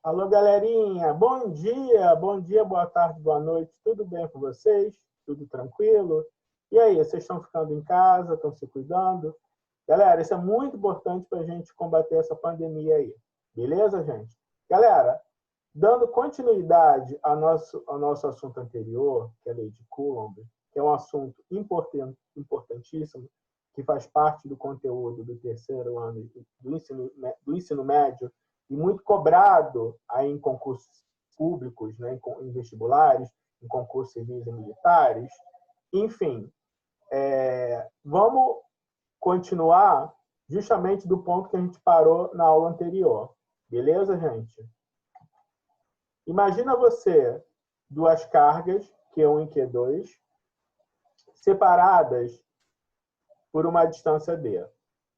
Alô, galerinha. Bom dia, boa tarde, boa noite. Tudo bem com vocês? Tudo tranquilo? E aí, vocês estão ficando em casa, estão se cuidando? Galera, isso é muito importante para a gente combater essa pandemia aí. Beleza, gente? Galera, dando continuidade ao nosso assunto anterior, que é a lei de Coulomb, que é um assunto importantíssimo, que faz parte do conteúdo do terceiro ano do ensino médio, e muito cobrado aí em concursos públicos, né, em vestibulares, em concursos civis e militares. Enfim, vamos continuar justamente do ponto que a gente parou na aula anterior. Beleza, gente? Imagina você duas cargas, Q1 e Q2, separadas por uma distância D.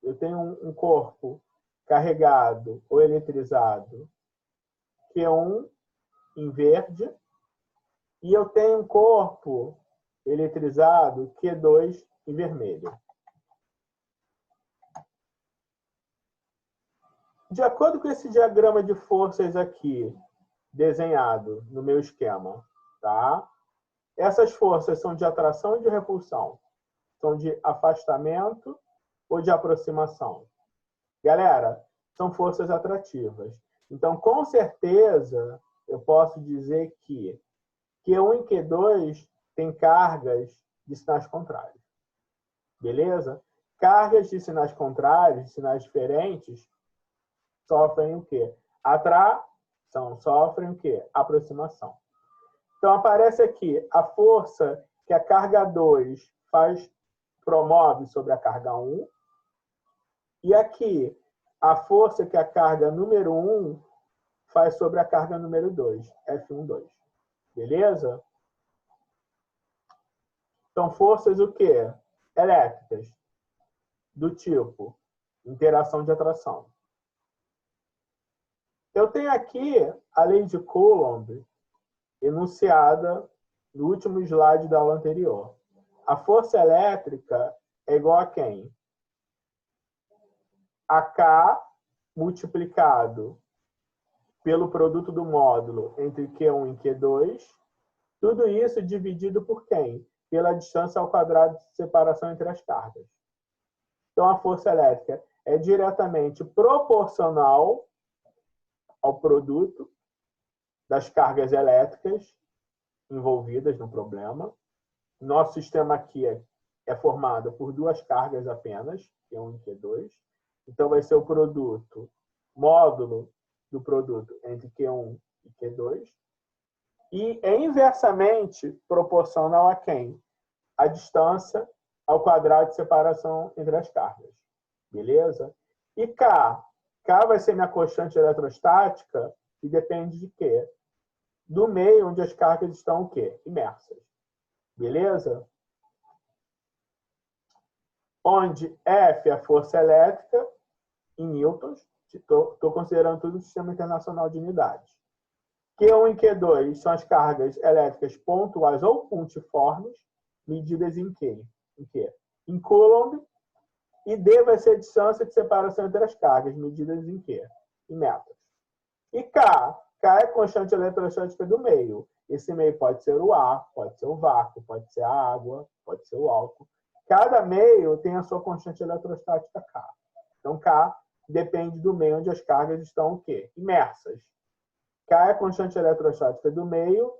Eu tenho um corpo carregado ou eletrizado Q1 em verde e eu tenho um corpo eletrizado Q2 em vermelho. De acordo com esse diagrama de forças aqui, desenhado no meu esquema, tá? Essas forças são de atração ou de repulsão? São de afastamento ou de aproximação? Galera, são forças atrativas. Então, com certeza, eu posso dizer que Q1 e Q2 têm cargas de sinais contrários. Beleza? Cargas de sinais contrários, de sinais diferentes, sofrem o quê? Atração. Sofrem o quê? Aproximação. Então, aparece aqui a força que a carga 2 promove sobre a carga 1. E aqui, a força que a carga número 1 faz sobre a carga número 2, F12. Beleza? Então, forças o quê? Elétricas, do tipo interação de atração. Eu tenho aqui a lei de Coulomb enunciada no último slide da aula anterior. A força elétrica é igual a quem? A K multiplicado pelo produto do módulo entre Q1 e Q2. Tudo isso dividido por quem? Pela distância ao quadrado de separação entre as cargas. Então, a força elétrica é diretamente proporcional ao produto das cargas elétricas envolvidas no problema. Nosso sistema aqui é formado por duas cargas apenas, Q1 e Q2. Então, vai ser o produto, módulo do produto entre Q1 e Q2. E é inversamente proporcional a quem? A distância ao quadrado de separação entre as cargas. Beleza? E K? K vai ser minha constante eletrostática, que depende de quê? Do meio onde as cargas estão o quê? Imersas. Beleza? Onde F é a força elétrica em newtons. Estou considerando tudo o Sistema Internacional de Unidades. Q1 e Q2 são as cargas elétricas pontuais ou pontiformes, medidas em quê? Em Coulomb. E D vai ser a distância de separação entre as cargas, medidas em quê? Em metros. E K? K é a constante eletrostática do meio. Esse meio pode ser o ar, pode ser o vácuo, pode ser a água, pode ser o álcool. Cada meio tem a sua constante eletrostática K. Então, K depende do meio onde as cargas estão o quê? Imersas. K é a constante eletrostática do meio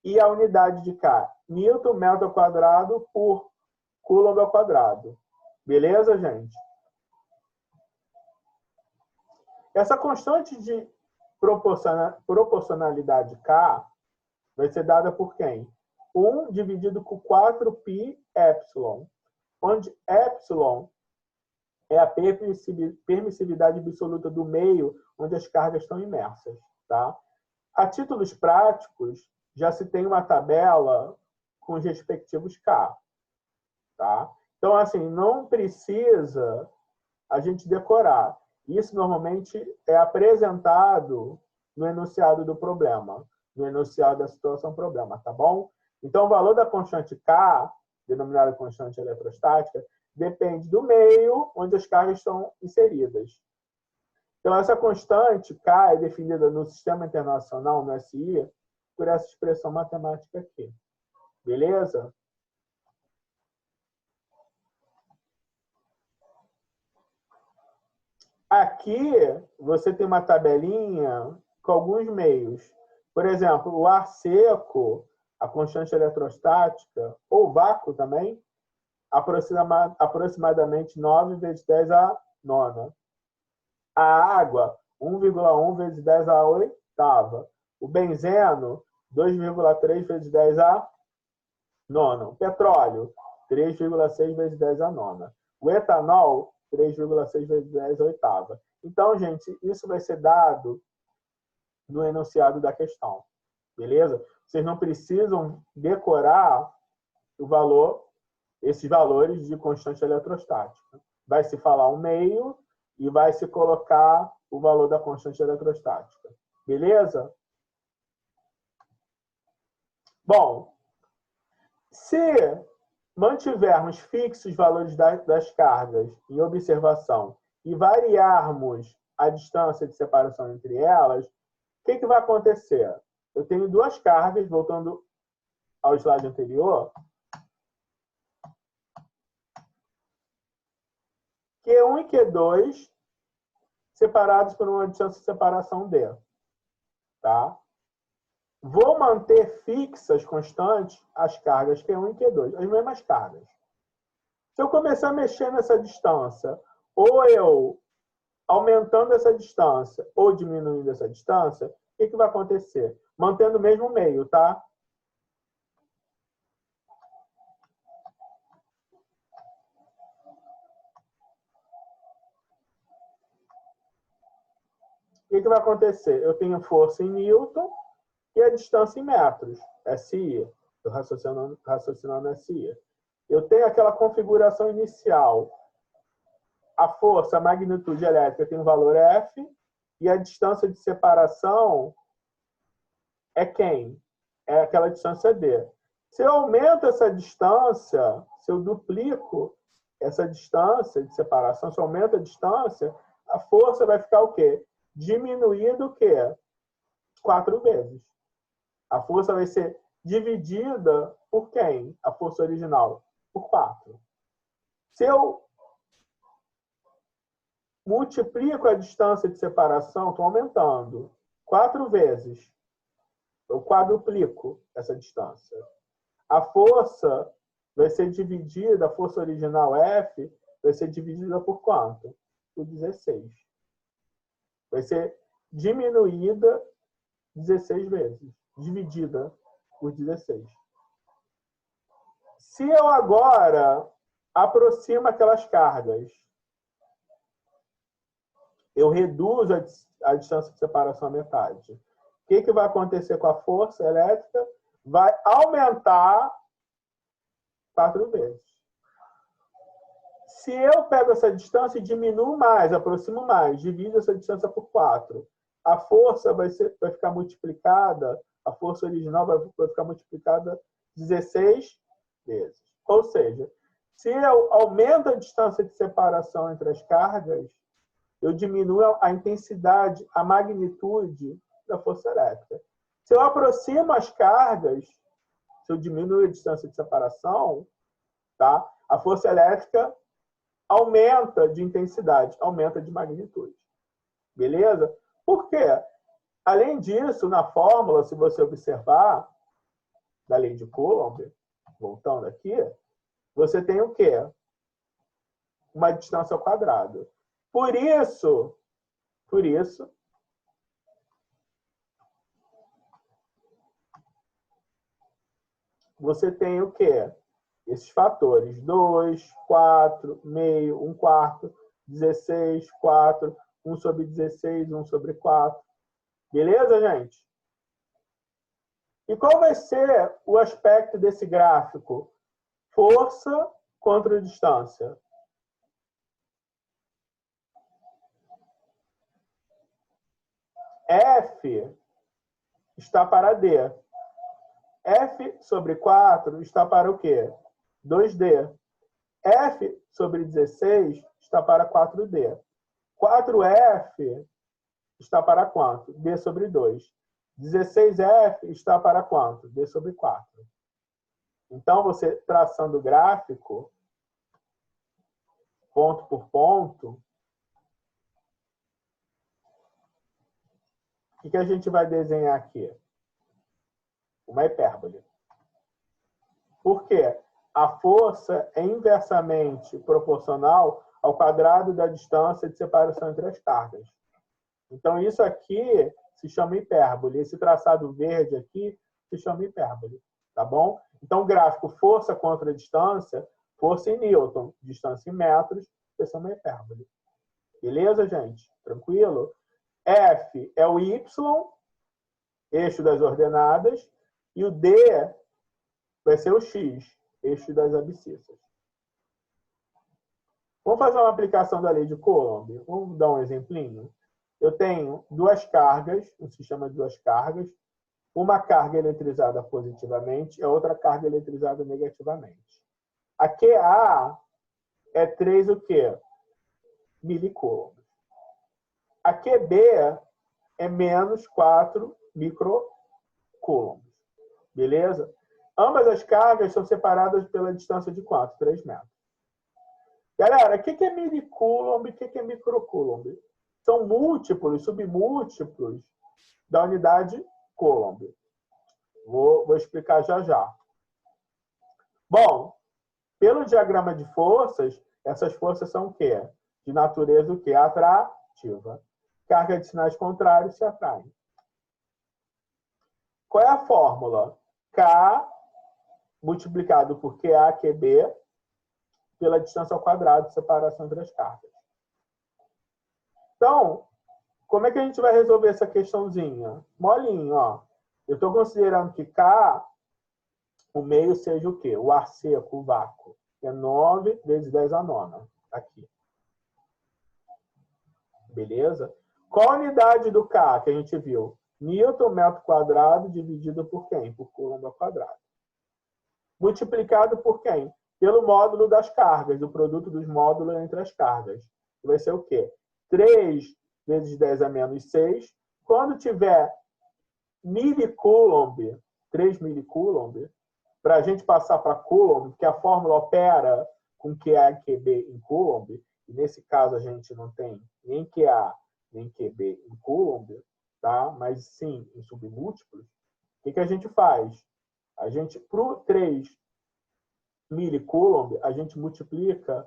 e a unidade de K, Newton metro ao quadrado por Coulomb ao quadrado. Beleza, gente? Essa constante de proporcionalidade K vai ser dada por quem? 1 dividido por 4π epsilon, onde epsilon é a permissividade absoluta do meio onde as cargas estão imersas. Tá? A títulos práticos, já se tem uma tabela com os respectivos K. Tá? Então, assim, não precisa a gente decorar. Isso normalmente é apresentado no enunciado do problema, no enunciado da situação problema, tá bom? Então, o valor da constante K, denominada constante eletrostática, depende do meio onde as cargas estão inseridas. Então, essa constante K é definida no Sistema Internacional, no SI, por essa expressão matemática aqui. Beleza? Aqui, você tem uma tabelinha com alguns meios. Por exemplo, o ar seco, a constante eletrostática, ou vácuo também, aproximadamente 9 vezes 10 a nona. A água, 1,1 vezes 10 a oitava. O benzeno, 2,3 vezes 10 a nona. O petróleo, 3,6 vezes 10 a nona. O etanol, 3,6 vezes 10 a oitava. Então, gente, isso vai ser dado no enunciado da questão. Beleza? Vocês não precisam decorar o valor, esses valores de constante eletrostática. Vai se falar um meio e vai se colocar o valor da constante eletrostática. Beleza? Bom, se mantivermos fixos os valores das cargas em observação e variarmos a distância de separação entre elas, o que vai acontecer? Eu tenho duas cargas, voltando ao slide anterior, Q1 e Q2 separados por uma distância de separação D. Tá? Vou manter fixas, constantes, as cargas Q1 e Q2, as mesmas cargas. Se eu começar a mexer nessa distância, ou eu aumentando essa distância, ou diminuindo essa distância, o que vai acontecer? Mantendo o mesmo meio, tá? O que vai acontecer? Eu tenho força em Newton e a distância em metros, SI. Estou raciocinando SI. Eu tenho aquela configuração inicial. A força, a magnitude elétrica tem um valor F e a distância de separação é quem? É aquela distância D. Se eu aumento essa distância, se eu duplico essa distância de separação, se eu aumento a distância, a força vai ficar o quê? Diminuída o quê? 4 vezes. A força vai ser dividida por quem? A força original? Por 4. Se eu multiplico a distância de separação, estou aumentando 4 vezes. Eu quadruplico essa distância. A força vai ser dividida, a força original F, vai ser dividida por quanto? Por 16. Vai ser diminuída 16 vezes. Dividida por 16. Se eu agora aproximo aquelas cargas, eu reduzo a distância de separação à metade. O que vai acontecer com a força elétrica? Vai aumentar 4 vezes. Se eu pego essa distância e diminuo mais, aproximo mais, divido essa distância por 4, a força vai ficar multiplicada, a força original vai ficar multiplicada 16 vezes. Ou seja, se eu aumento a distância de separação entre as cargas, eu diminuo a intensidade, a magnitude da força elétrica. Se eu aproximo as cargas, se eu diminuo a distância de separação, tá? A força elétrica aumenta de intensidade, aumenta de magnitude. Beleza? Por quê? Além disso, na fórmula, se você observar, da lei de Coulomb, voltando aqui, você tem o quê? Uma distância ao quadrado. Por isso, você tem o quê? Esses fatores, 2, 4, meio, 1 quarto, 16, 4, 1 sobre 16, 1 sobre 4. Beleza, gente? E qual vai ser o aspecto desse gráfico? Força contra distância. F está para D. F sobre 4 está para o quê? 2D. F sobre 16 está para 4D. 4F está para quanto? D sobre 2. 16F está para quanto? D sobre 4. Então, você traçando o gráfico, ponto por ponto, o que a gente vai desenhar aqui? Uma hipérbole. Por quê? A força é inversamente proporcional ao quadrado da distância de separação entre as cargas. Então, isso aqui se chama hipérbole. Esse traçado verde aqui se chama hipérbole. Tá bom? Então, o gráfico força contra distância, força em Newton, distância em metros, isso é uma hipérbole. Beleza, gente? Tranquilo? F é o Y, eixo das ordenadas, e o D vai ser o X, eixo das abscissas. Vamos fazer uma aplicação da lei de Coulomb. Vamos dar um exemplinho. Eu tenho duas cargas, um sistema de duas cargas, uma carga eletrizada positivamente e a outra carga eletrizada negativamente. A QA é 3 o quê? Milicoulomb. A QB é menos 4 microcoulomb. Beleza? Ambas as cargas são separadas pela distância de quanto? 3 metros. Galera, o que é milicoulomb e o que é microcoulomb? São múltiplos, submúltiplos da unidade Coulomb. Vou explicar já já. Bom, pelo diagrama de forças, essas forças são o quê? De natureza o quê? Atrativa. Carga de sinais contrários se atraem. Qual é a fórmula? K multiplicado por QA, QB, pela distância ao quadrado de separação entre as cargas. Então, como é que a gente vai resolver essa questãozinha? Molinho, ó. Eu estou considerando que K, o meio seja o quê? O ar seco, o vácuo. É 9 vezes 10 a nona. Aqui. Beleza? Qual a unidade do K que a gente viu? Newton metro quadrado dividido por quem? Por Coulomb ao quadrado. Multiplicado por quem? Pelo módulo das cargas, do produto dos módulos entre as cargas. Vai ser o quê? 3 vezes 10 a menos 6. Quando tiver milicoulomb, 3 milicoulomb, para a gente passar para Coulomb, porque a fórmula opera com QA e QB em Coulomb, e nesse caso a gente não tem nem QA nem QB em Coulomb, tá? Mas sim em submúltiplos, o que a gente faz? A gente, para o 3 milicoulomb, a gente multiplica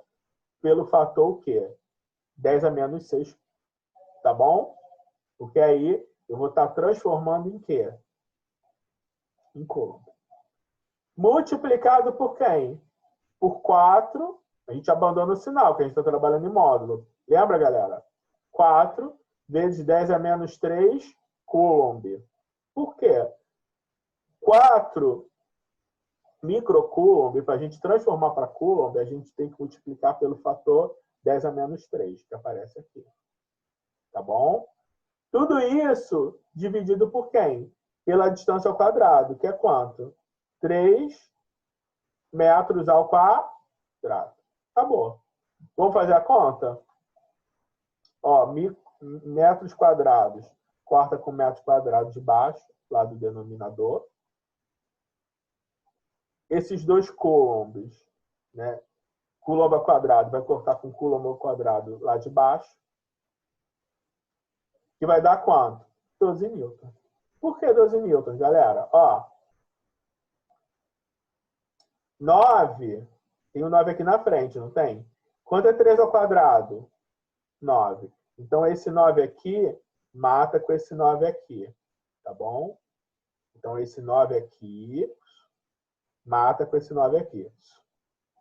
pelo fator o quê? 10 a menos 6, tá bom? Porque aí eu vou estar transformando em quê? Em Coulomb. Multiplicado por quem? Por 4, a gente abandona o sinal, que a gente está trabalhando em módulo. Lembra, galera? 4 vezes 10 a menos 3, Coulomb. Por quê? 4 microcoulomb, para a gente transformar para Coulomb, a gente tem que multiplicar pelo fator 10 a menos 3, que aparece aqui. Tá bom? Tudo isso dividido por quem? Pela distância ao quadrado, que é quanto? 3 metros ao quadrado. Acabou. Vamos fazer a conta? Ó, metros quadrados. Corta com metros quadrados de baixo, lá do denominador. Esses dois coulombs, né? Coulomb ao quadrado vai cortar com Coulomb ao quadrado lá de baixo. Que vai dar quanto? 12 newtons. Por que 12 newtons, galera? Ó, 9, tem um 9 aqui na frente, não tem? Quanto é 3 ao quadrado? 9. Então, esse 9 aqui mata com esse 9 aqui, tá bom? Então, esse 9 aqui mata com esse 9 aqui.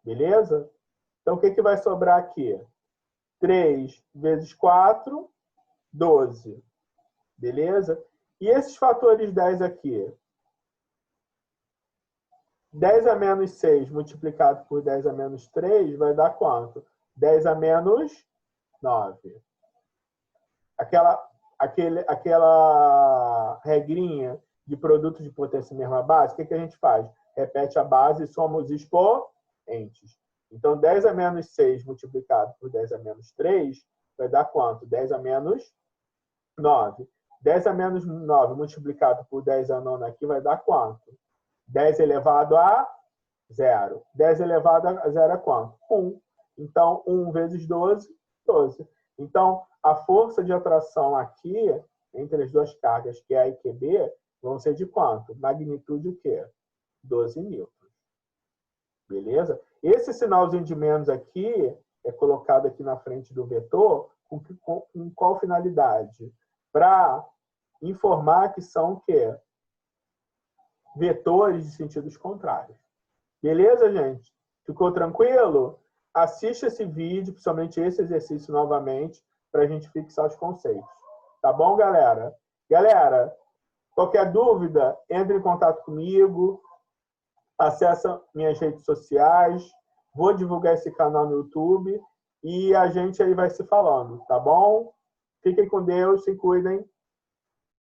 Beleza? Então, o que vai sobrar aqui? 3 vezes 4, 12. Beleza? E esses fatores 10 aqui? 10 a menos 6 multiplicado por 10 a menos 3 vai dar quanto? 10 a menos 9. Aquela regrinha de produto de potência mesma base, o que a gente faz? Repete a base e soma os expoentes. Então, 10 a menos 6 multiplicado por 10 a menos 3 vai dar quanto? 10 a menos 9. 10 a menos 9 multiplicado por 10 a nona aqui vai dar quanto? 10 elevado a 0. 10 elevado a 0 é quanto? 1. Então, 1 vezes 12, 12. Então, a força de atração aqui, entre as duas cargas, QA e QB, vão ser de quanto? Magnitude o quê? 12 newtons. Beleza? Esse sinalzinho de menos aqui é colocado aqui na frente do vetor com qual finalidade? Para informar que são o quê? Vetores de sentidos contrários. Beleza, gente? Ficou tranquilo? Assista esse vídeo, principalmente esse exercício novamente, para a gente fixar os conceitos. Tá bom, galera? Galera, qualquer dúvida, entre em contato comigo, acessa minhas redes sociais, vou divulgar esse canal no YouTube e a gente aí vai se falando, tá bom? Fiquem com Deus, se cuidem.